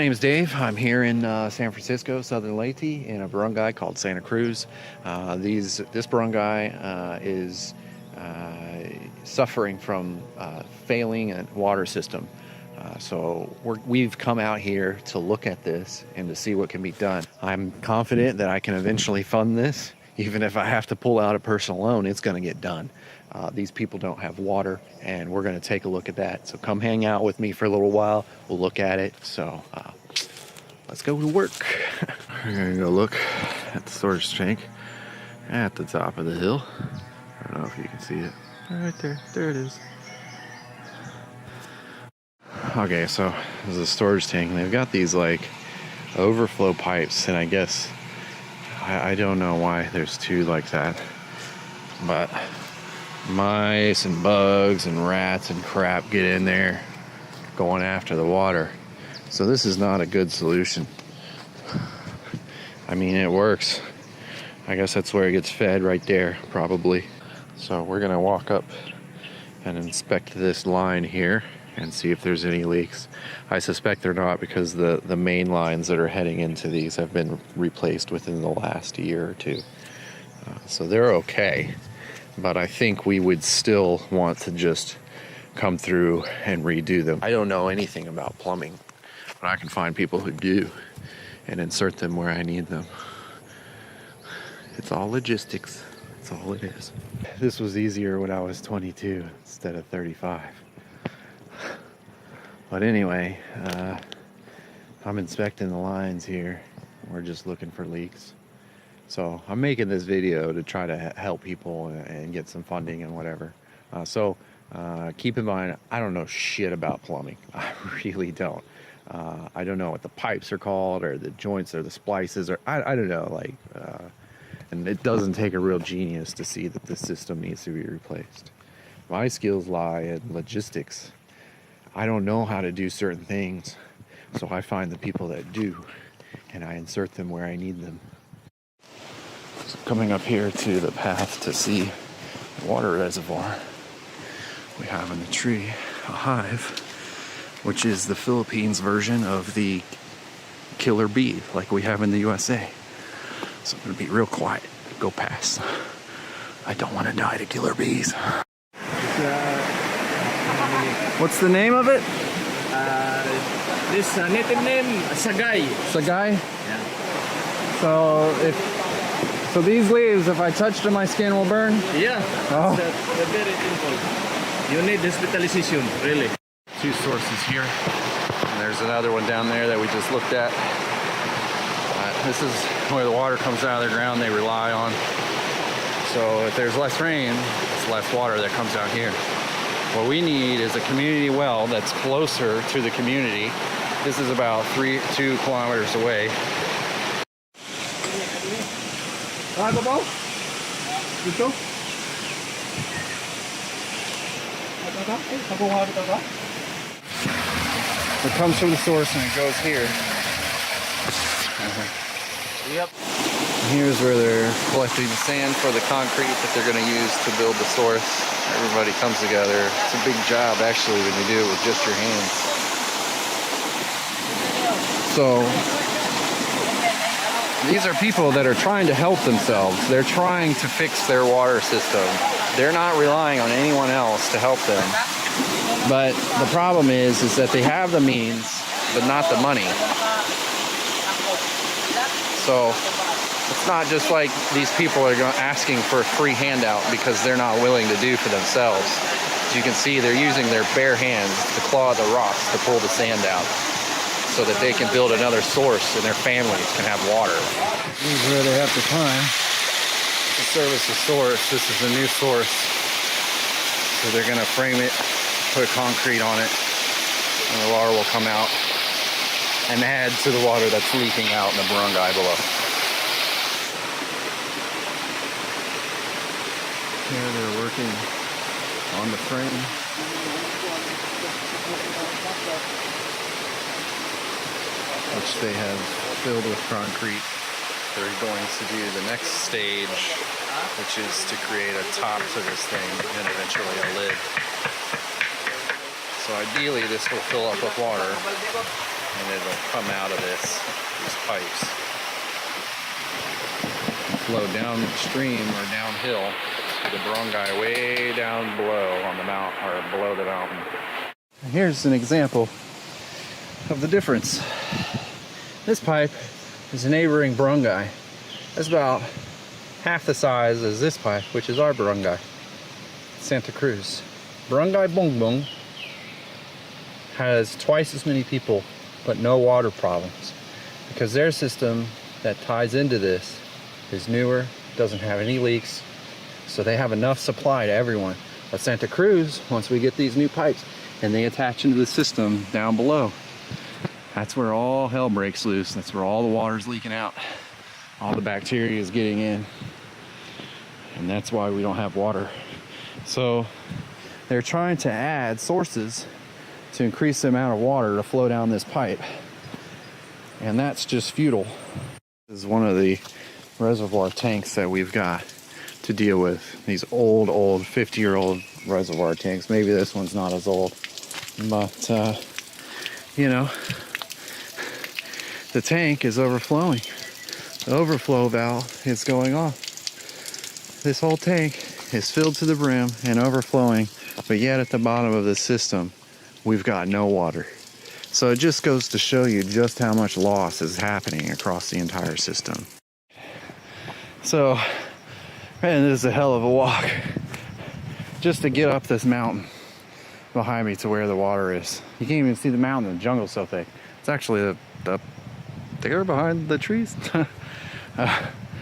name's Dave. I'm here in San Francisco, southern Leyte, in a barangay called Santa Cruz. This barangay is suffering from failing a water system. So we've come out here to look at this and to see what can be done. I'm confident that I can eventually fund this. Even if I have to pull out a personal loan, it's going to get done. These people don't have water, and we're going to take a look at that. So come hang out with me for a little while. We'll look at it. So let's go to work. We're going to go look at the storage tank at the top of the hill. I don't know if you can see it. Right there. There it is. Okay, so this is a storage tank, and they've got these like overflow pipes, and I guess I don't know why there's two like that, but mice and bugs and rats and crap get in there going after the water. So this is not a good solution. I mean, it works. I guess that's where it gets fed, right there, probably. So we're gonna walk up and inspect this line here and see if there's any leaks. I suspect they're not, because the main lines that are heading into these have been replaced within the last year or two. So they're okay, but I think we would still want to just come through and redo them. I don't know anything about plumbing, but I can find people who do and insert them where I need them. It's all logistics. That's all it is. This was easier when I was 22 instead of 35. But anyway, I'm inspecting the lines here. We're just looking for leaks. So I'm making this video to try to help people and get some funding and whatever. So keep in mind, I don't know shit about plumbing. I really don't. I don't know what the pipes are called, or the joints, or the splices, or I don't know. And it doesn't take a real genius to see that the system needs to be replaced. My skills lie in logistics. I don't know how to do certain things, so I find the people that do, and I insert them where I need them. So coming up here to the path to see the water reservoir, we have in the tree a hive, which is the Philippines version of the killer bee, like we have in the USA. So I'm gonna be real quiet, go past. I don't want to die to killer bees. What's the name of it? This native name, Sagay. Sagay? Yeah. So these leaves, if I touch them, my skin will burn? Yeah. Oh. That's very simple. You need hospitalization, really. Two sources here. And there's another one down there that we just looked at. This is where the water comes out of the ground they rely on. So if there's less rain, it's less water that comes out here. What we need is a community well that's closer to the community. This is about 2 kilometers away. It comes from the source and it goes here. Yep. Here's where they're collecting the sand for the concrete that they're going to use to build the source. Everybody comes together. It's a big job, actually, when you do it with just your hands. So these are people that are trying to help themselves. They're trying to fix their water system. They're not relying on anyone else to help them. But the problem is that they have the means, but not the money. So it's not just like these people are asking for a free handout because they're not willing to do for themselves. As you can see, they're using their bare hands to claw the rocks to pull the sand out so that they can build another source and their families can have water. This is where they have to climb to service the source. This is a new source. So they're going to frame it, put concrete on it, and the water will come out and add to the water that's leaking out in the barangay below. Here they're working on the frame. Which they have filled with concrete. They're going to do the next stage, which is to create a top to this thing and eventually a lid. So ideally this will fill up with water and it'll come out of these pipes and flow downstream or downhill to the barangay way down below on the mountain, or below the mountain. Here's an example of the difference. This pipe is a neighboring barangay. It's about half the size as this pipe, which is our barangay, Santa Cruz. Barangay Bongbong has twice as many people, but no water problems, because their system that ties into this is newer, doesn't have any leaks, so they have enough supply to everyone. But Santa Cruz, once we get these new pipes and they attach into the system down below, that's where all hell breaks loose. That's where all the water's leaking out. All the bacteria is getting in. And that's why we don't have water. So they're trying to add sources to increase the amount of water to flow down this pipe. And that's just futile. This is one of the reservoir tanks that we've got to deal with. These old 50-year-old reservoir tanks. Maybe this one's not as old, but you know, the tank is overflowing. The overflow valve is going off. This whole tank is filled to the brim and overflowing, but yet at the bottom of the system we've got no water. So it just goes to show you just how much loss is happening across the entire system. So, man, this is a hell of a walk just to get up this mountain behind me to where the water is. You can't even see the mountain, the jungle's so thick. It's actually up there behind the trees.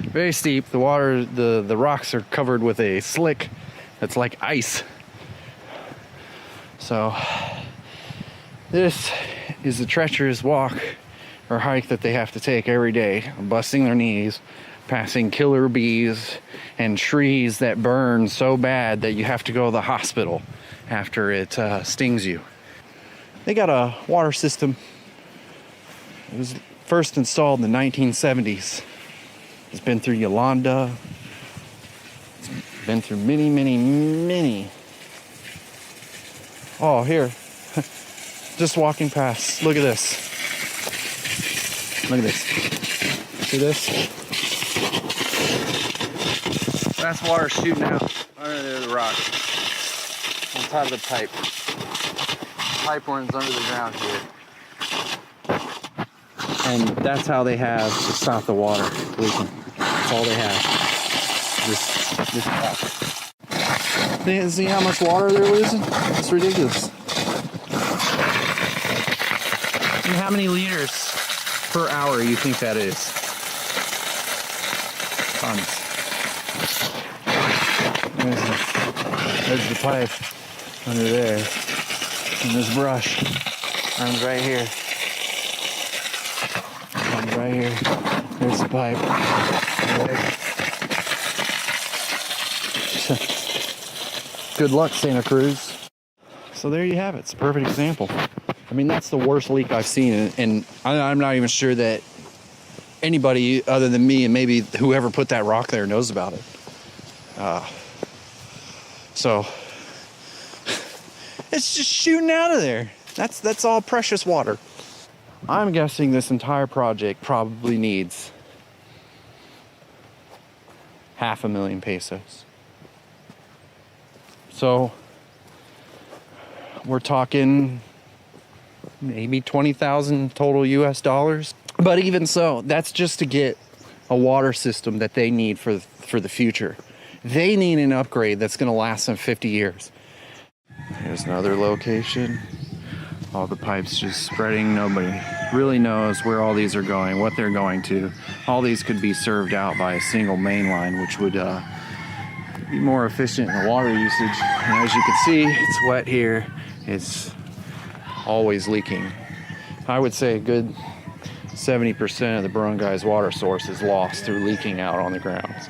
Very steep. The water, the rocks are covered with a slick that's like ice. So this is a treacherous walk or hike that they have to take every day, busting their knees, passing killer bees and trees that burn so bad that you have to go to the hospital after it stings you. They got a water system. It was first installed in the 1970s. It's been through Yolanda. It's been through many. Oh, here. Just walking past. Look at this. Look at this. See this? That's water shooting out under the rock. On top of the pipe. The pipe runs under the ground here. And that's how they have to stop the water leaking. That's all they have. This tap. See how much water they're losing? It's ridiculous. And how many liters per hour you think that is? Tons. There's the pipe under there. And this brush runs right here. Runs right here. There's the pipe. Good luck, Santa Cruz. So there you have it. It's a perfect example. I mean, that's the worst leak I've seen, and I'm not even sure that anybody other than me and maybe whoever put that rock there knows about it. So it's just shooting out of there. That's all precious water. I'm guessing this entire project probably needs $500,000 pesos. So we're talking maybe 20,000 total US dollars. But even so, that's just to get a water system that they need for the future. They need an upgrade that's going to last them 50 years. Here's another location. All the pipes just spreading. Nobody really knows where all these are going, what they're going to. All these could be served out by a single main line, which would be more efficient in the water usage. And as you can see, it's wet here. It's always leaking. I would say a good 70% of the barangay's water source is lost through leaking out on the grounds.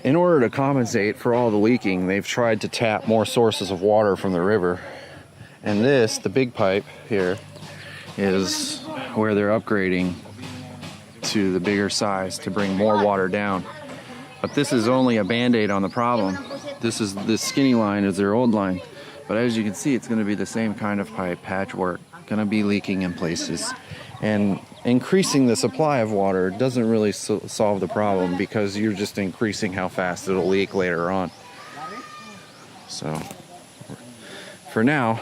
In order to compensate for all the leaking, they've tried to tap more sources of water from the river. And this, the big pipe here, is where they're upgrading to the bigger size to bring more water down. But this is only a band-aid on the problem. This skinny line is their old line. But as you can see, it's going to be the same kind of pipe, patchwork. going to be leaking in places. And increasing the supply of water doesn't really solve the problem, because you're just increasing how fast it'll leak later on. So for now,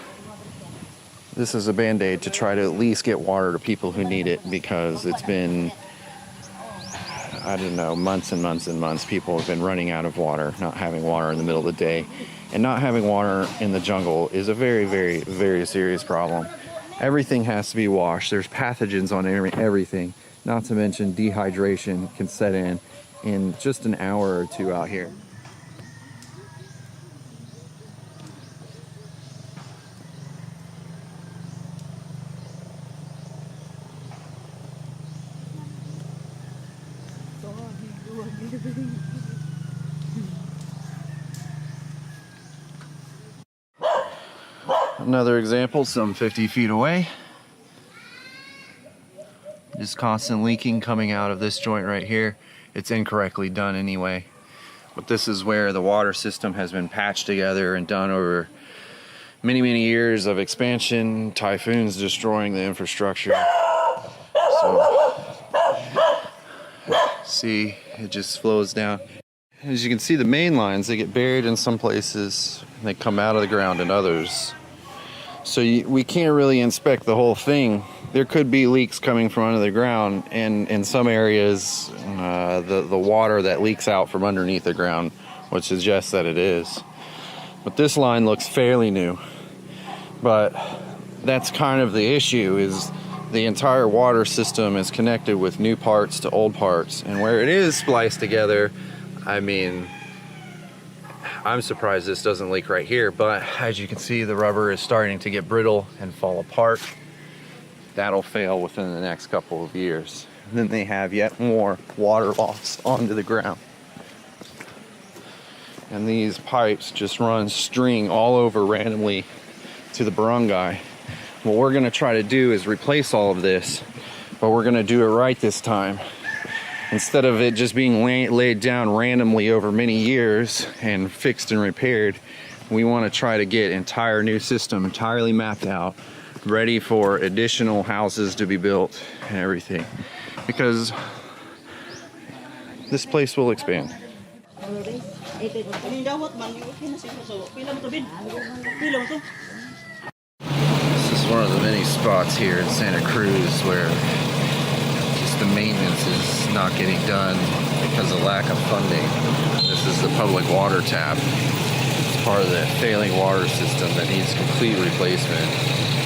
this is a band-aid to try to at least get water to people who need it, because it's been, I don't know, months and months and months. People have been running out of water, not having water in the middle of the day. And not having water in the jungle is a very, very, very serious problem. Everything has to be washed. There's pathogens on everything. Not to mention dehydration can set in just an hour or two out here. Another example, some 50 feet away. Just constant leaking coming out of this joint right here. It's incorrectly done anyway. But this is where the water system has been patched together and done over many, many years of expansion, typhoons destroying the infrastructure. So, see, it just flows down. As you can see, the main lines, they get buried in some places, and they come out of the ground in others. So we can't really inspect the whole thing. There could be leaks coming from under the ground, and in some areas, the water that leaks out from underneath the ground would suggest that it is. But this line looks fairly new. But that's kind of the issue, is the entire water system is connected with new parts to old parts. And where it is spliced together, I mean, I'm surprised this doesn't leak right here, but as you can see, the rubber is starting to get brittle and fall apart. That'll fail within the next couple of years. And then they have yet more water loss onto the ground. And these pipes just run string all over randomly to the barangay. What we're gonna try to do is replace all of this, but we're gonna do it right this time. Instead of it just being laid down randomly over many years and fixed and repaired, we want to try to get entire new system entirely mapped out, ready for additional houses to be built and everything, because this place will expand. This is one of the many spots here in Santa Cruz where the maintenance is not getting done because of lack of funding. This is the public water tap. It's part of the failing water system that needs complete replacement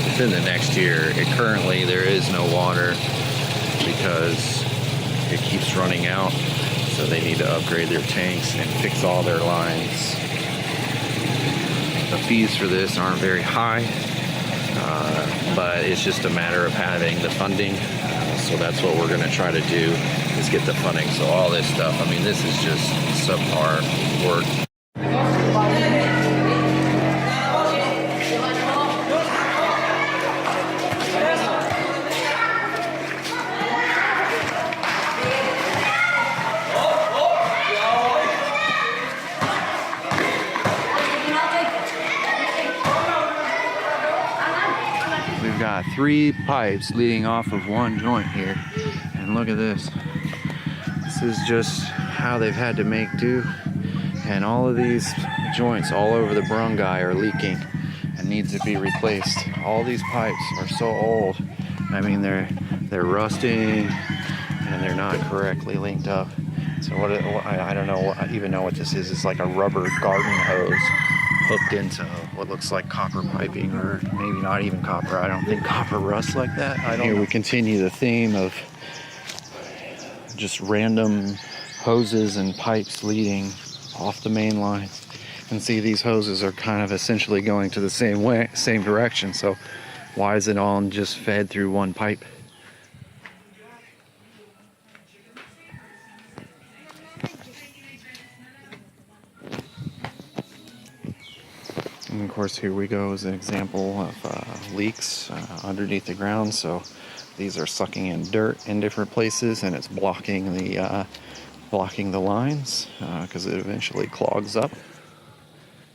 within the next year. Currently there is no water because it keeps running out, so they need to upgrade their tanks and fix all their lines. The fees for this aren't very high, but it's just a matter of having the funding. So that's what we're going to try to do, is get the funding. So all this stuff, I mean, this is just subpar work. We've got 3 pipes leading off of one joint here, and look at this. This is just how they've had to make do, and all of these joints all over the barangay are leaking and need to be replaced. All these pipes are so old. I mean, they're rusting and they're not correctly linked up. So I don't know, I even know what this is. It's like a rubber garden hose hooked into what looks like copper piping, or maybe not even copper. I don't think copper rusts like that. Here we continue the theme of just random hoses and pipes leading off the main line. And see, these hoses are kind of essentially going to the same direction. So why is it all just fed through one pipe? And of course, here we go as an example of leaks underneath the ground. So these are sucking in dirt in different places, and it's blocking the lines because it eventually clogs up.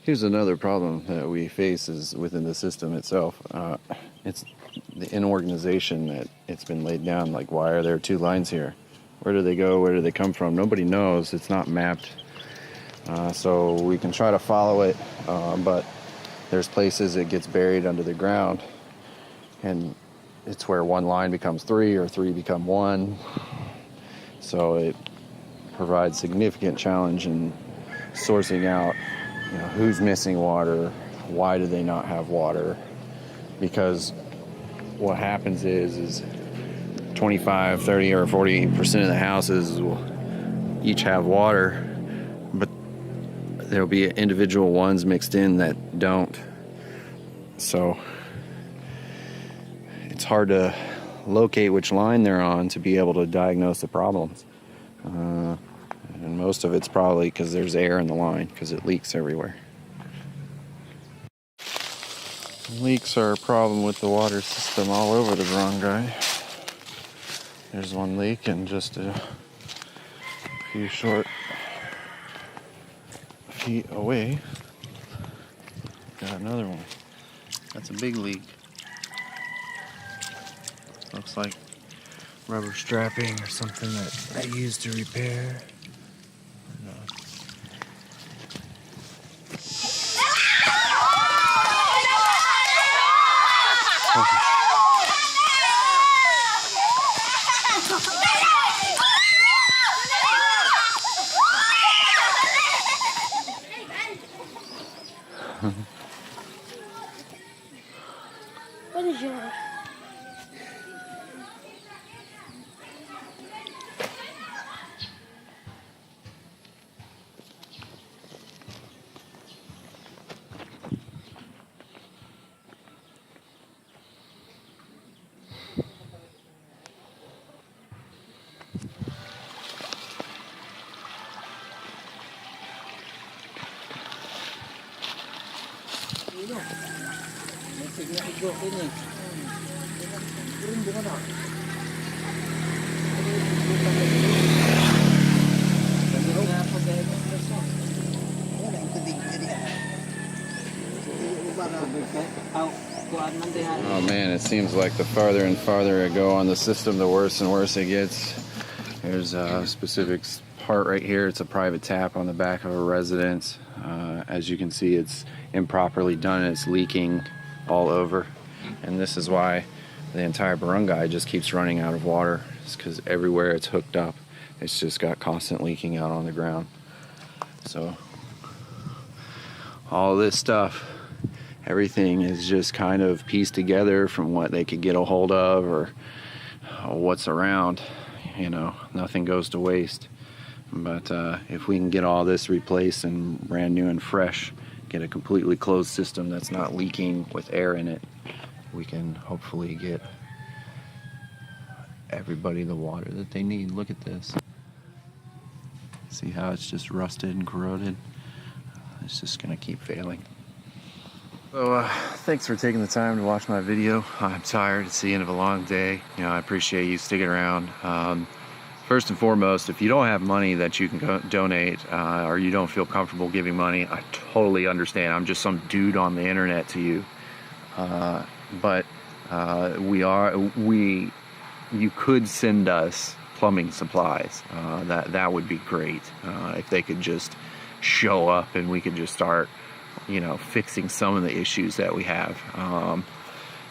Here's another problem that we face is within the system itself. It's inorganization that it's been laid down. Like, why are there 2 lines here? Where do they go? Where do they come from? Nobody knows. It's not mapped. So we can try to follow it, but there's places it gets buried under the ground, and it's where 1 line becomes 3 or 3 become 1. So it provides significant challenge in sourcing out, who's missing water, why do they not have water, because what happens is 25, 30, or 40% of the houses will each have water, but there'll be individual ones mixed in that don't. So it's hard to locate which line they're on to be able to diagnose the problems. And most of it's probably because there's air in the line, because it leaks everywhere. Leaks are a problem with the water system all over the barangay. There's one leak, and just a few short feet away, got another one. That's a big leak. Looks like rubber strapping or something that I used to repair. What is yours? Oh man, it seems like the farther and farther I go on the system, the worse and worse it gets. There's a specific part right here. It's a private tap on the back of a residence. As you can see, it's improperly done. It's leaking all over. And this is why the entire barangay just keeps running out of water. It's because everywhere it's hooked up, it's just got constant leaking out on the ground. So all this stuff, everything is just kind of pieced together from what they could get a hold of or what's around. Nothing goes to waste. But if we can get all this replaced and brand new and fresh, get a completely closed system that's not leaking with air in it, we can hopefully get everybody the water that they need. Look at this. See how it's just rusted and corroded? It's just gonna keep failing. So thanks for taking the time to watch my video. I'm tired. It's the end of a long day. I appreciate you sticking around. First and foremost, if you don't have money that you can donate or you don't feel comfortable giving money, I totally understand. I'm just some dude on the internet to you. But you could send us plumbing supplies. That would be great. If they could just show up and we could just start, fixing some of the issues that we have.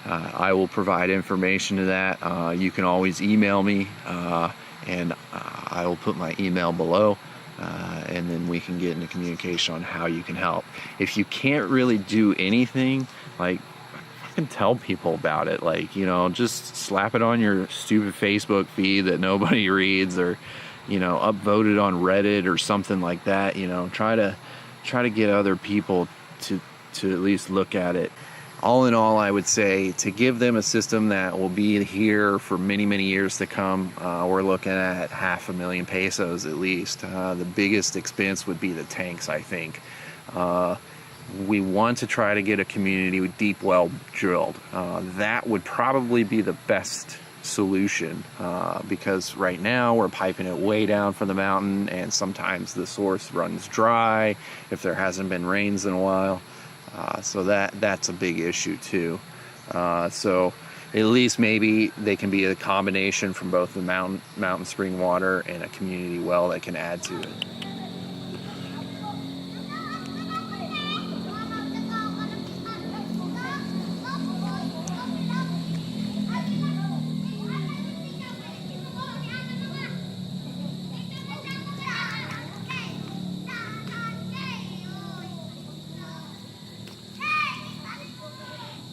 I will provide information to that. You can always email me, and I will put my email below, and then we can get into communication on how you can help. If you can't really do anything, I can tell people about it. Just slap it on your stupid Facebook feed that nobody reads, or upvote it on Reddit or something like that. Try to get other people to at least look at it. All in all, I would say to give them a system that will be here for many, many years to come, we're looking at 500,000 pesos at least. The biggest expense would be the tanks, I think. We want to try to get a community with deep well drilled. That would probably be the best solution, because right now we're piping it way down from the mountain, and sometimes the source runs dry if there hasn't been rains in a while. So that's a big issue too. So at least maybe they can be a combination from both the mountain spring water and a community well that can add to it.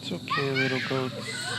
It's okay, little goats.